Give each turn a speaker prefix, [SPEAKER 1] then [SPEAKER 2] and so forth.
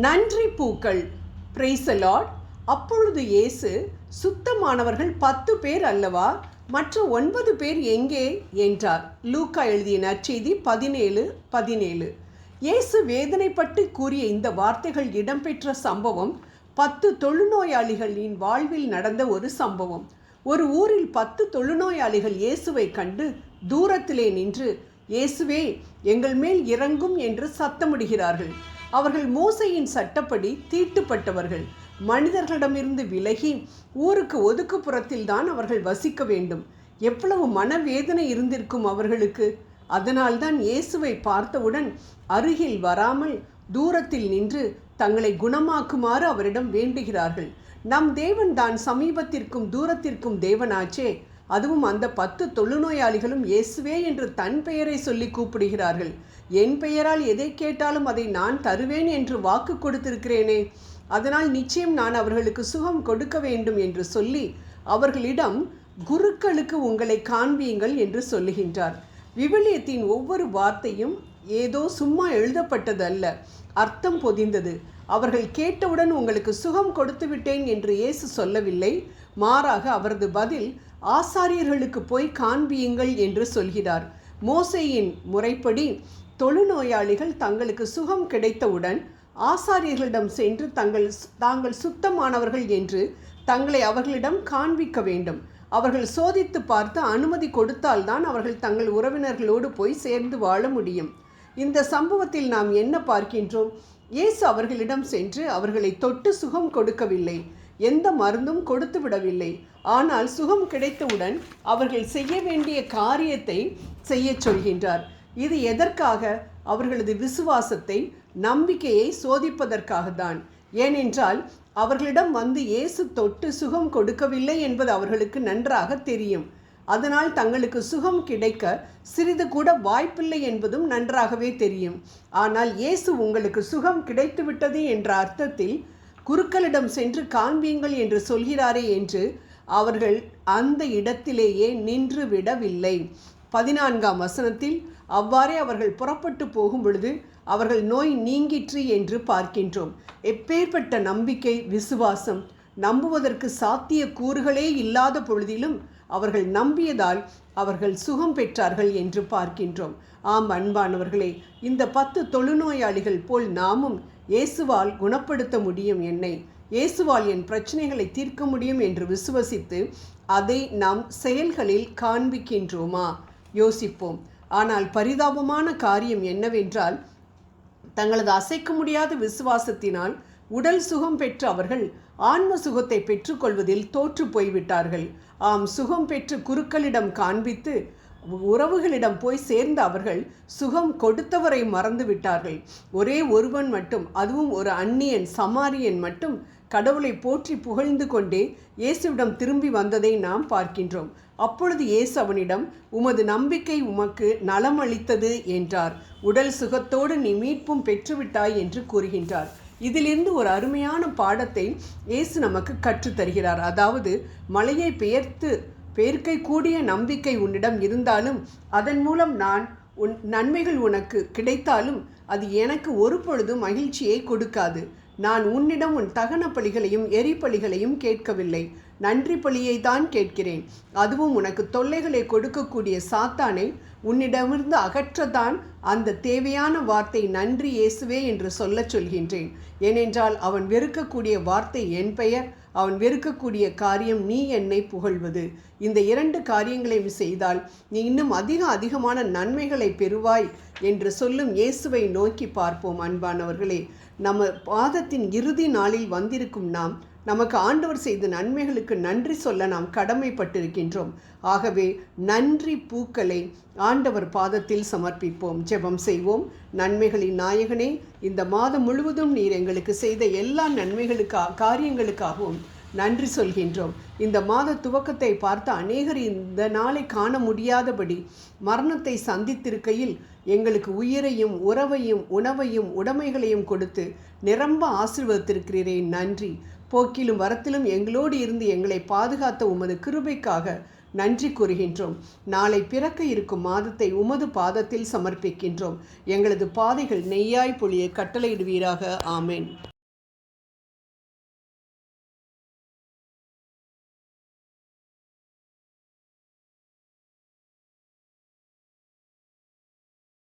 [SPEAKER 1] நன்றி பூக்கள். Praise the Lord. அப்பொழுது இயேசு, சுத்தமானவர்கள் 10 பேர் அல்லவா, மற்ற 9 பேர் எங்கே என்றார். லூக்கா எழுதிய நற்செய்தி 17:17. இயேசு வேதனைப்பட்டு கூறிய இந்த வார்த்தைகள் இடம்பெற்ற சம்பவம் 10 தொழுநோயாளிகளின் வாழ்வில் நடந்த ஒரு சம்பவம். ஒரு ஊரில் 10 தொழுநோயாளிகள் இயேசுவை கண்டு தூரத்திலே நின்று, இயேசுவே, எங்கள் மேல் இறங்கும் என்று சத்தமிடுகிறார்கள். அவர்கள் மோசேயின் சட்டப்படி தீட்டுப்பட்டவர்கள். மனிதர்களிடமிருந்து விலகி ஊருக்கு ஒதுக்குப்புறத்தில் தான் அவர்கள் வசிக்க வேண்டும். எவ்வளவு மனவேதனை இருந்திருக்கும் அவர்களுக்கு. அதனால்தான் இயேசுவை பார்த்தவுடன் அருகில் வராமல் தூரத்தில் நின்று தங்களை குணமாக்குமாறு அவரிடம் வேண்டுகிறார்கள். நம் தேவன் தான் சமீபத்திற்கும் தூரத்திற்கும் தேவனாச்சே. அதுவும் அந்த 10 தொழுநோயாளிகளும் இயேசுவே என்று தன் பெயரை சொல்லி கூப்பிடுகிறார்கள். என் பெயரால் எதை கேட்டாலும் அதை நான் தருவேன் என்று வாக்கு கொடுத்திருக்கிறேனே, அதனால் நிச்சயம் நான் அவர்களுக்கு சுகம் கொடுக்க வேண்டும் என்று சொல்லி அவர்களிடம், குருக்களுக்கு உங்களை காண்பியுங்கள் என்று சொல்லுகின்றார். விவிலியத்தின் ஒவ்வொரு வார்த்தையும் ஏதோ சும்மா எழுதப்பட்டது அல்ல, அர்த்தம் பொதிந்தது. அவர்கள் கேட்டவுடன் உங்களுக்கு சுகம் கொடுத்து விட்டேன் என்று இயேசு சொல்லவில்லை. மாறாக அவரது பதில், ஆசாரியர்களுக்கு போய் காண்பியுங்கள் என்று சொல்கிறார். மோசேயின் முறைப்படி தொழுநோயாளிகள் தங்களுக்கு சுகம் கிடைத்தவுடன் ஆசாரியர்களிடம் சென்று தாங்கள் சுத்தமானவர்கள் என்று தங்களை அவர்களிடம் காண்பிக்க வேண்டும். அவர்கள் சோதித்து பார்த்து அனுமதி கொடுத்தால்தான் அவர்கள் தங்கள் உறவினர்களோடு போய் சேர்ந்து வாழ முடியும். இந்த சம்பவத்தில் நாம் என்ன பார்க்கின்றோம்? இயேசு அவர்களிடம் சென்று அவர்களை தொட்டு சுகம் கொடுக்கவில்லை, எந்த மருந்தும் கொடுத்து விடவில்லை. ஆனால் சுகம் கிடைத்தவுடன் அவர்கள் செய்ய வேண்டிய காரியத்தை செய்ய சொல்கின்றார். இது எதற்காக? அவர்களது விசுவாசத்தை, நம்பிக்கையை சோதிப்பதற்காக தான். ஏனென்றால் அவர்களிடம் வந்து இயேசு தொட்டு சுகம் கொடுக்கவில்லை என்பது அவர்களுக்கு நன்றாக தெரியும். அதனால் தங்களுக்கு சுகம் கிடைக்க சிறிது கூட வாய்ப்பில்லை என்பதும் நன்றாகவே தெரியும். ஆனால் இயேசு உங்களுக்கு சுகம் கிடைத்துவிட்டது என்ற அர்த்தத்தில் குருக்களிடம் சென்று காண்பியுங்கள் என்று சொல்கிறாரே என்று அவர்கள் அந்த இடத்திலேயே நின்று விடவில்லை. 14ஆம் வசனத்தில் அவ்வாறே அவர்கள் புறப்பட்டு போகும் பொழுது அவர்கள் நோய் நீங்கிற்று என்று பார்க்கின்றோம். எப்பேற்பட்ட நம்பிக்கை, விசுவாசம்! நம்புவதற்கு சாத்திய கூறுகளே இல்லாத பொழுதிலும் அவர்கள் நம்பியதால் அவர்கள் சுகம் பெற்றார்கள் என்று பார்க்கின்றோம். ஆம் அன்பானவர்களே, இந்த 10 தொழுநோயாளிகள் போல் நாமும் இயேசுவால் குணப்படுத்த முடியும் என்னை, இயேசுவால் என் பிரச்சனைகளை தீர்க்க முடியும் என்று விசுவசித்து அதை நாம் செயல்களில் காண்பிக்கின்றோமா? யோசிப்போம். ஆனால் பரிதாபமான காரியம் என்னவென்றால், தங்களது அசைக்க முடியாத விசுவாசத்தினால் உடல் சுகம் பெற்ற அவர்கள் ஆன்ம சுகத்தை பெற்றுக்கொள்வதில் தோற்று போய்விட்டார்கள். ஆம், சுகம் பெற்று குருக்களிடம் காண்பித்து உறவுகளிடம் போய் சேர்ந்த அவர்கள் சுகம் கொடுத்தவரை மறந்து விட்டார்கள். ஒரே ஒருவன் மட்டும், அதுவும் ஒரு அந்நியன், சமாரியன் மட்டும் கடவுளை போற்றி புகழ்ந்து கொண்டே இயேசுவிடம் திரும்பி வந்ததை நாம் பார்க்கின்றோம். அப்பொழுது இயேசு அவனிடம், உமது நம்பிக்கை உமக்கு நலம் அளித்தது என்றார். உடல் சுகத்தோடு நீ மீட்பும் பெற்றுவிட்டாய் என்று கூறுகின்றார். இதிலிருந்து ஒரு அருமையான பாடத்தை இயேசு நமக்கு கற்றுத்தருகிறார். அதாவது, மலையை பெயர்க்கை கூடிய நம்பிக்கை உன்னிடம் இருந்தாலும், அதன் மூலம் நன்மைகள் உனக்கு கிடைத்தாலும் அது எனக்கு ஒரு பொழுதும் மகிழ்ச்சியை கொடுக்காது. நான் உன்னிடம் உன் தகன பலிகளையும் எரிபலிகளையும் கேட்கவில்லை, நன்றி பலியை தான் கேட்கிறேன். அதுவும் உனக்கு தொல்லைகளை கொடுக்கக்கூடிய சாத்தானை உன்னிடமிருந்து அகற்றத்தான் அந்த தேவையான வார்த்தை நன்றி இயேசுவே என்று சொல்லச் சொல்கின்றேன். ஏனென்றால் அவன் வெறுக்கக்கூடிய வார்த்தை என் பெயர், அவன் வெறுக்கக்கூடிய காரியம் நீ என்னை புகழ்வது. இந்த 2 காரியங்களையும் செய்தால் நீ இன்னும் அதிகமான நன்மைகளை பெறுவாய் என்று சொல்லும் இயேசுவை நோக்கி பார்ப்போம். அன்பானவர்களே, நம்ம பாதத்தின் இறுதி நாளில் வந்திருக்கும் நாம், நமக்கு ஆண்டவர் செய்த நன்மைகளுக்கு நன்றி சொல்ல நாம் கடமைப்பட்டிருக்கின்றோம். ஆகவே நன்றி பூக்களை ஆண்டவர் பாதத்தில் சமர்ப்பிப்போம். ஜெபம் செய்வோம். நன்மைகளின் நாயகனே, இந்த மாதம் முழுவதும் நீர் எங்களுக்கு செய்த எல்லா காரியங்களுக்காகவும் நன்றி சொல்கின்றோம். இந்த மாத துவக்கத்தை பார்த்த அநேகர் இந்த நாளை காண முடியாதபடி மரணத்தை சந்தித்திருக்கையில் எங்களுக்கு உயிரையும் உறவையும் உணவையும் உடைமைகளையும் கொடுத்து நிரம்ப ஆசீர்வதித்திருக்கிறீரே, நன்றி. போக்கிலும் வரத்திலும் எங்களோடு இருந்து எங்களை பாதுகாத்த உமது கிருபைக்காக நன்றி கூறுகின்றோம். நாளை பிறக்க இருக்கும் மாதத்தை உமது பாதத்தில் சமர்ப்பிக்கின்றோம். எங்களது பாதைகள் நெய்யாய் பொழிய கட்டளையிடுவீராக. ஆமேன்.